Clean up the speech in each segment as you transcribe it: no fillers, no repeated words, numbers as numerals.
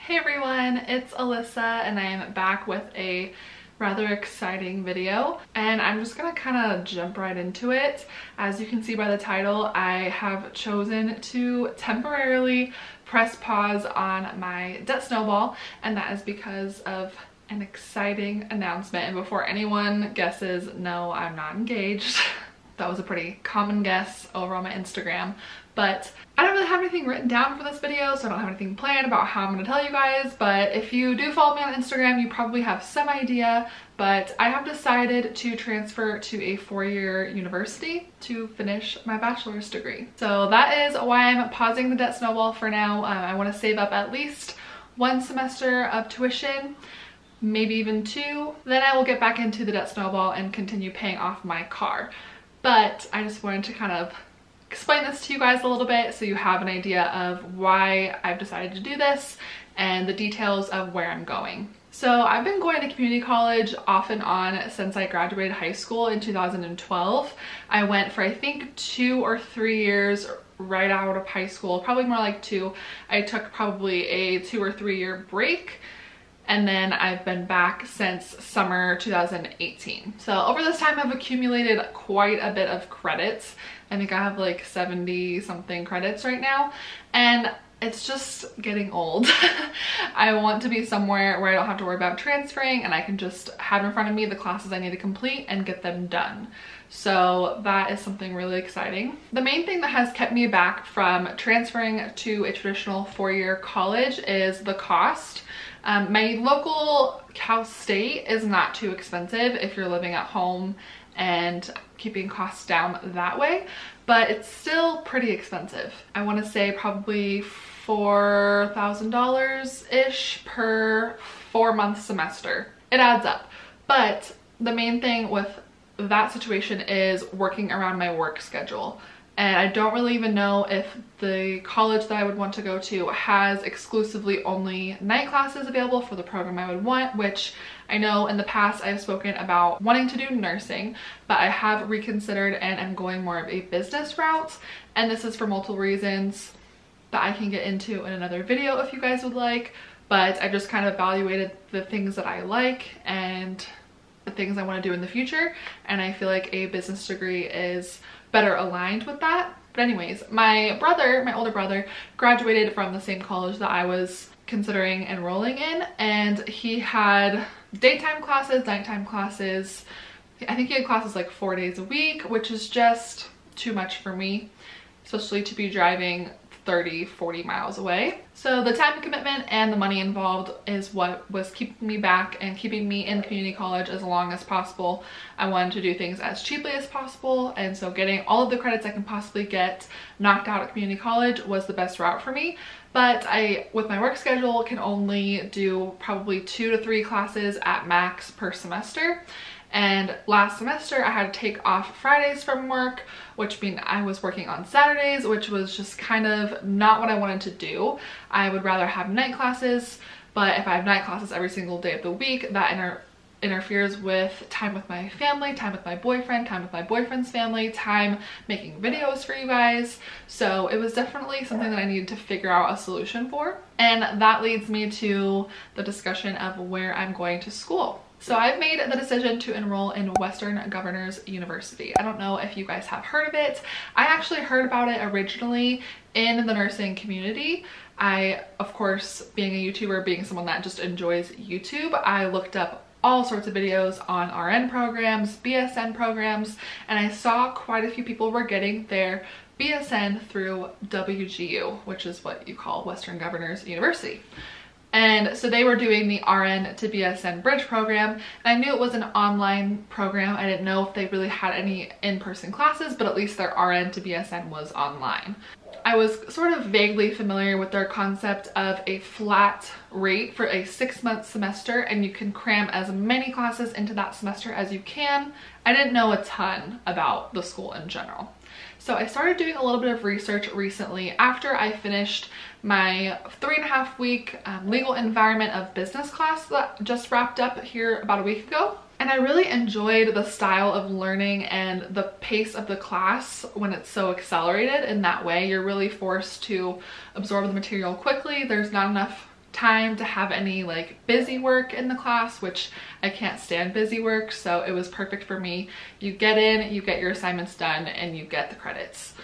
Hey everyone, it's Alyssa and I am back with a rather exciting video, and I'm just gonna kind of jump right into it. As you can see by the title, I have chosen to temporarily press pause on my debt snowball, and that is because of an exciting announcement. And before anyone guesses, no, I'm not engaged. That was a pretty common guess over on my Instagram, but I don't really have anything written down for this video, so I don't have anything planned about how I'm going to tell you guys. But if you do follow me on Instagram, you probably have some idea, but I have decided to transfer to a 4-year university to finish my bachelor's degree. So that is why I'm pausing the debt snowball for now. I want to save up at least 1 semester of tuition, maybe even 2. Then I will get back into the debt snowball and continue paying off my car. But I just wanted to kind of explain this to you guys a little bit so you have an idea of why I've decided to do this and the details of where I'm going. So I've been going to community college off and on since I graduated high school in 2012. I went for I think 2 or 3 years right out of high school, probably more like 2. I took probably a 2 or 3 year break, and then I've been back since summer 2018. So over this time I've accumulated quite a bit of credits. I think I have like 70 something credits right now, and it's just getting old. I want to be somewhere where I don't have to worry about transferring and I can just have in front of me the classes I need to complete and get them done. So that is something really exciting. The main thing that has kept me back from transferring to a traditional 4-year college is the cost. My local Cal State is not too expensive if you're living at home and keeping costs down that way, but it's still pretty expensive. I want to say probably $4,000-ish per 4-month semester. It adds up. But the main thing with that situation is working around my work schedule. And I don't really even know if the college that I would want to go to has exclusively only night classes available for the program I would want, which I know in the past I've spoken about wanting to do nursing, but I have reconsidered and am going more of a business route. And this is for multiple reasons that I can get into in another video if you guys would like. But I just kind of evaluated the things that I like and the things I want to do in the future, and I feel like a business degree is better aligned with that. But anyways, my older brother graduated from the same college that I was considering enrolling in, and he had daytime classes, nighttime classes. I think he had classes like 4 days a week, which is just too much for me, especially to be driving 30-40 miles away. So the time commitment and the money involved is what was keeping me back and keeping me in community college as long as possible. I wanted to do things as cheaply as possible, and so getting all of the credits I can possibly get knocked out at community college was the best route for me. But I, with my work schedule, can only do probably 2 to 3 classes at max per semester. And last semester I had to take off Fridays from work, which means I was working on Saturdays, which was just kind of not what I wanted to do. I would rather have night classes, but if I have night classes every single day of the week, that interferes with time with my family, time with my boyfriend, time with my boyfriend's family, time making videos for you guys. So it was definitely something that I needed to figure out a solution for. And that leads me to the discussion of where I'm going to school. So I've made the decision to enroll in Western Governors University. I don't know if you guys have heard of it. I actually heard about it originally in the nursing community. I, of course, being a YouTuber, being someone that just enjoys YouTube, I looked up all sorts of videos on RN programs, BSN programs, and I saw quite a few people were getting their BSN through WGU, which is what you call Western Governors University. And so they were doing the RN to BSN bridge program, and I knew it was an online program. I didn't know if they really had any in-person classes, but at least their RN to BSN was online. I was sort of vaguely familiar with their concept of a flat rate for a 6-month semester, and you can cram as many classes into that semester as you can. I didn't know a ton about the school in general. So I started doing a little bit of research recently after I finished my 3.5-week legal environment of business class that just wrapped up here about a week ago. And I really enjoyed the style of learning and the pace of the class when it's so accelerated in that way. You're really forced to absorb the material quickly. There's not enough time to have any like busy work in the class, which I can't stand busy work, so it was perfect for me. You get in, you get your assignments done, and you get the credits.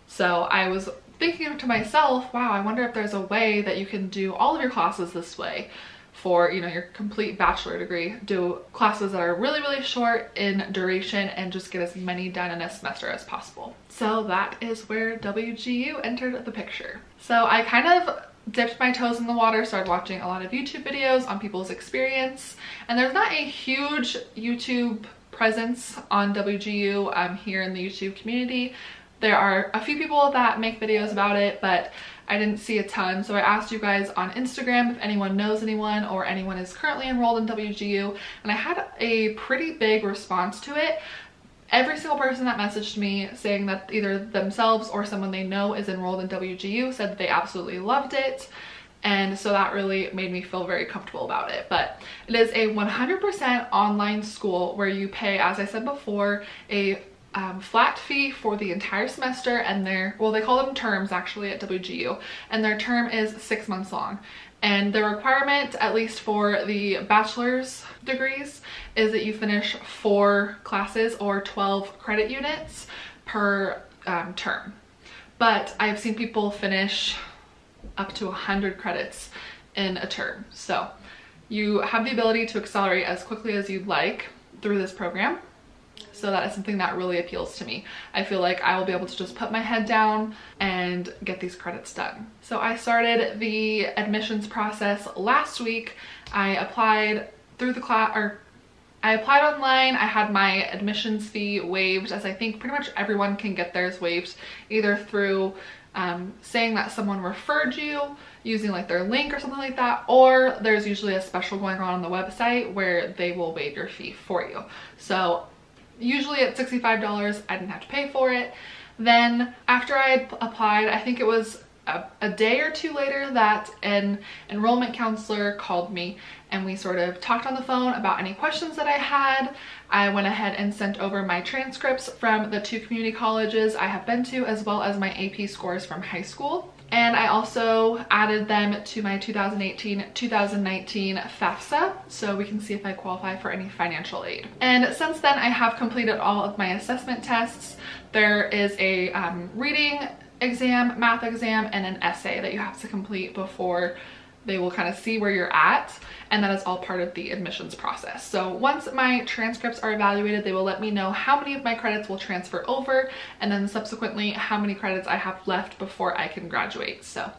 So I was thinking to myself, wow, I wonder if there's a way that you can do all of your classes this way for, you know, your complete bachelor degree. Do classes that are really, really short in duration and just get as many done in a semester as possible. So that is where WGU entered the picture. So I kind of dipped my toes in the water, started watching a lot of YouTube videos on people's experience, and there's not a huge YouTube presence on WGU here in the YouTube community. There are a few people that make videos about it, but I didn't see a ton. So I asked you guys on Instagram if anyone knows anyone or anyone is currently enrolled in WGU, and I had a pretty big response to it. Every single person that messaged me saying that either themselves or someone they know is enrolled in WGU said that they absolutely loved it. And so that really made me feel very comfortable about it. But it is a 100% online school where you pay, as I said before, a flat fee for the entire semester, and they call them terms actually at WGU, and their term is 6 months long. And the requirement, at least for the bachelor's degrees, is that you finish 4 classes or 12 credit units per term. But I've seen people finish up to 100 credits in a term. So you have the ability to accelerate as quickly as you'd like through this program. So that is something that really appeals to me. I feel like I will be able to just put my head down and get these credits done. So I started the admissions process last week. I applied through the class, or I applied online. I had my admissions fee waived, as I think pretty much everyone can get theirs waived, either through saying that someone referred you using like their link or something like that, or there's usually a special going on the website where they will waive your fee for you. So usually at $65, I didn't have to pay for it. Then after I had applied, I think it was a day or two later that an enrollment counselor called me, and we sort of talked on the phone about any questions that I had. I went ahead and sent over my transcripts from the 2 community colleges I have been to, as well as my AP scores from high school. And I also added them to my 2018-2019 FAFSA, so we can see if I qualify for any financial aid. And since then, I have completed all of my assessment tests. There is a reading exam, math exam, and an essay that you have to complete before they will kind of see where you're at, and that is all part of the admissions process. So once my transcripts are evaluated, they will let me know how many of my credits will transfer over, and then subsequently how many credits I have left before I can graduate. So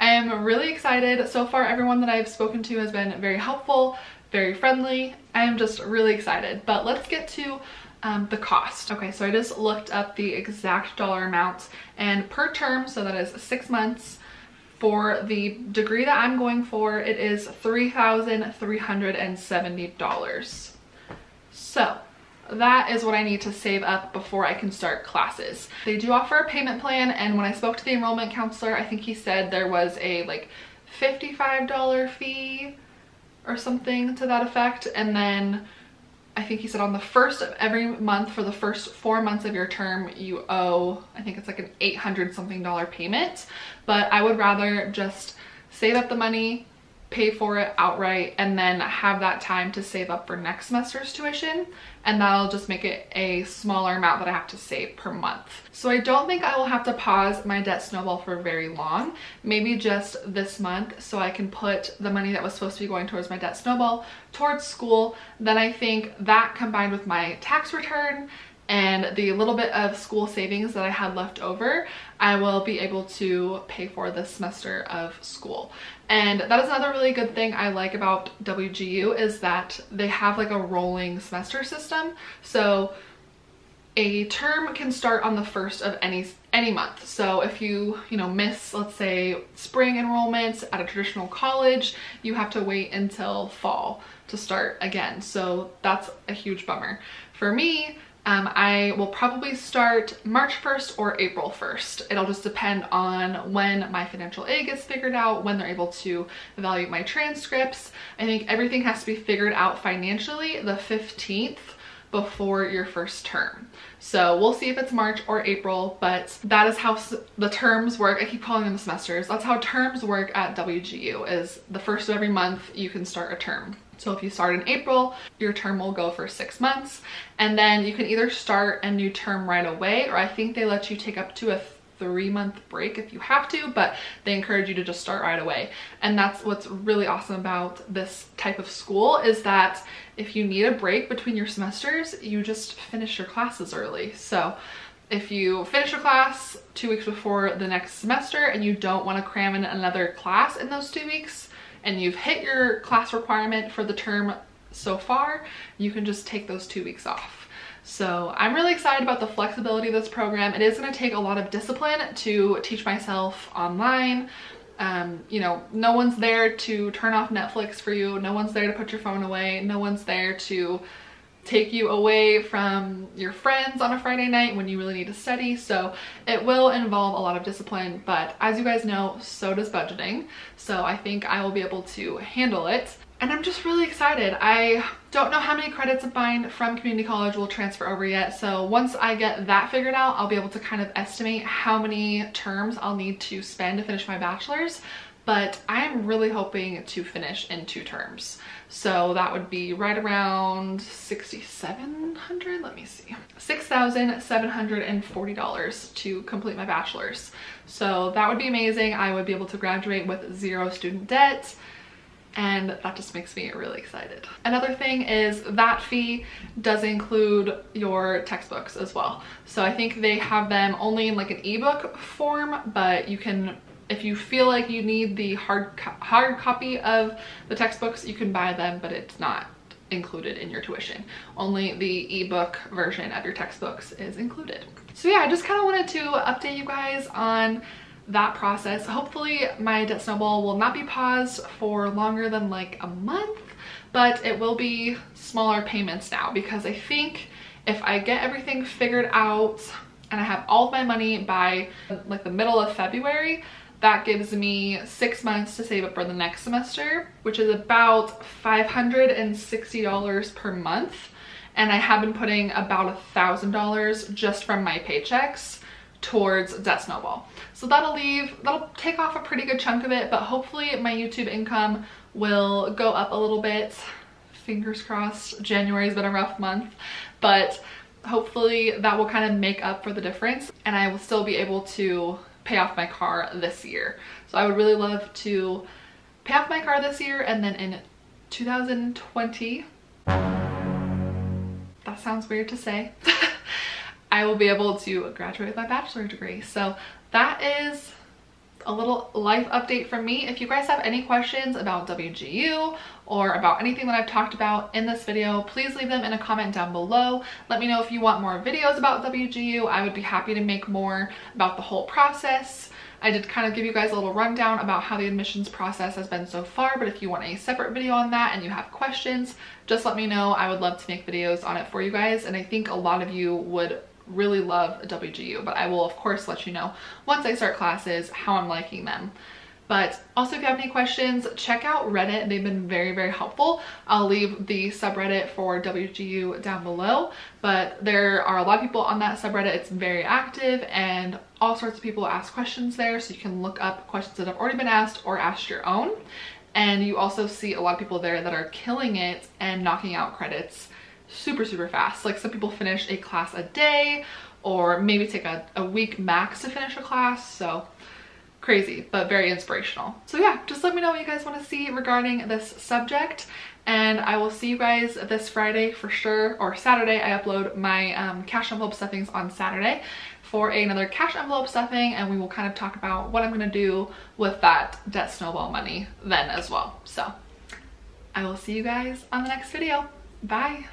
I am really excited. So far, everyone that I've spoken to has been very helpful, very friendly. I am just really excited. But let's get to the cost. Okay, so I just looked up the exact dollar amounts, and per term, so that is 6 months, for the degree that I'm going for, it is $3,370. So that is what I need to save up before I can start classes. They do offer a payment plan, and when I spoke to the enrollment counselor, I think he said there was a like $55 fee or something to that effect, and then I think he said on the first of every month for the first 4 months of your term, you owe, I think it's like an $800 something payment. But I would rather just save up the money, pay for it outright, and then have that time to save up for next semester's tuition. And that'll just make it a smaller amount that I have to save per month. So I don't think I will have to pause my debt snowball for very long, maybe just this month, so I can put the money that was supposed to be going towards my debt snowball towards school. Then I think that, combined with my tax return and the little bit of school savings that I had left over, I will be able to pay for this semester of school. And that is another really good thing I like about WGU, is that they have like a rolling semester system. So a term can start on the first of any month. So if you miss, let's say, spring enrollment at a traditional college, you have to wait until fall to start again. So that's a huge bummer. For me, I will probably start March 1st or April 1st. It'll just depend on when my financial aid gets figured out, when they're able to evaluate my transcripts. I think everything has to be figured out financially the 15th before your first term. So we'll see if it's March or April, but that is how the terms work. I keep calling them semesters. That's how terms work at WGU, is the first of every month you can start a term. So if you start in April, your term will go for 6 months, and then you can either start a new term right away, or I think they let you take up to a 3-month break if you have to, but they encourage you to just start right away. And that's what's really awesome about this type of school, is that if you need a break between your semesters, you just finish your classes early. So if you finish a class 2 weeks before the next semester and you don't want to cram in another class in those 2 weeks, and you've hit your class requirement for the term so far, you can just take those 2 weeks off. So I'm really excited about the flexibility of this program. It is going to take a lot of discipline to teach myself online. You know, no one's there to turn off Netflix for you. No one's there to put your phone away. No one's there to take you away from your friends on a Friday night when you really need to study. So it will involve a lot of discipline, but as you guys know, so does budgeting. So I think I will be able to handle it. And I'm just really excited. I don't know how many credits of mine from community college will transfer over yet. So once I get that figured out, I'll be able to kind of estimate how many terms I'll need to spend to finish my bachelor's. But I'm really hoping to finish in 2 terms. So that would be right around $6,700, let me see, $6,740 to complete my bachelor's. So that would be amazing. I would be able to graduate with 0 student debt, and that just makes me really excited. Another thing is that fee does include your textbooks as well. So I think they have them only in like an ebook form, but you can, if you feel like you need the hard copy of the textbooks, you can buy them, but it's not included in your tuition. Only the ebook version of your textbooks is included. So yeah, I just kind of wanted to update you guys on that process. Hopefully my debt snowball will not be paused for longer than like a month, but it will be smaller payments now, because I think if I get everything figured out and I have all of my money by like the middle of February, that gives me 6 months to save up for the next semester, which is about $560 per month. And I have been putting about $1,000 just from my paychecks towards debt snowball. So that'll take off a pretty good chunk of it, but hopefully my YouTube income will go up a little bit. Fingers crossed. January's been a rough month, but hopefully that will kind of make up for the difference, and I will still be able to pay off my car this year. So I would really love to pay off my car this year, and then in 2020, that sounds weird to say, I will be able to graduate with my bachelor's degree. So that is a little life update from me. If you guys have any questions about WGU or about anything that I've talked about in this video, please leave them in a comment down below. Let me know if you want more videos about WGU. I would be happy to make more about the whole process. I did kind of give you guys a little rundown about how the admissions process has been so far, but if you want a separate video on that and you have questions, just let me know. I would love to make videos on it for you guys, and I think a lot of you would really love WGU, but I will of course let you know once I start classes how I'm liking them. But also, if you have any questions, check out Reddit. They've been very, very helpful. I'll leave the subreddit for WGU down below, but there are a lot of people on that subreddit. It's very active, and all sorts of people ask questions there, so you can look up questions that have already been asked or ask your own. And you also see a lot of people there that are killing it and knocking out credits super, super fast. Like, some people finish a class a day, or maybe take a week max to finish a class. So crazy, but very inspirational. So yeah, just let me know what you guys want to see regarding this subject, and I will see you guys this Friday for sure, or Saturday. I upload my cash envelope stuffings on Saturday for another cash envelope stuffing, and we will kind of talk about what I'm going to do with that debt snowball money then as well. So I will see you guys on the next video. Bye.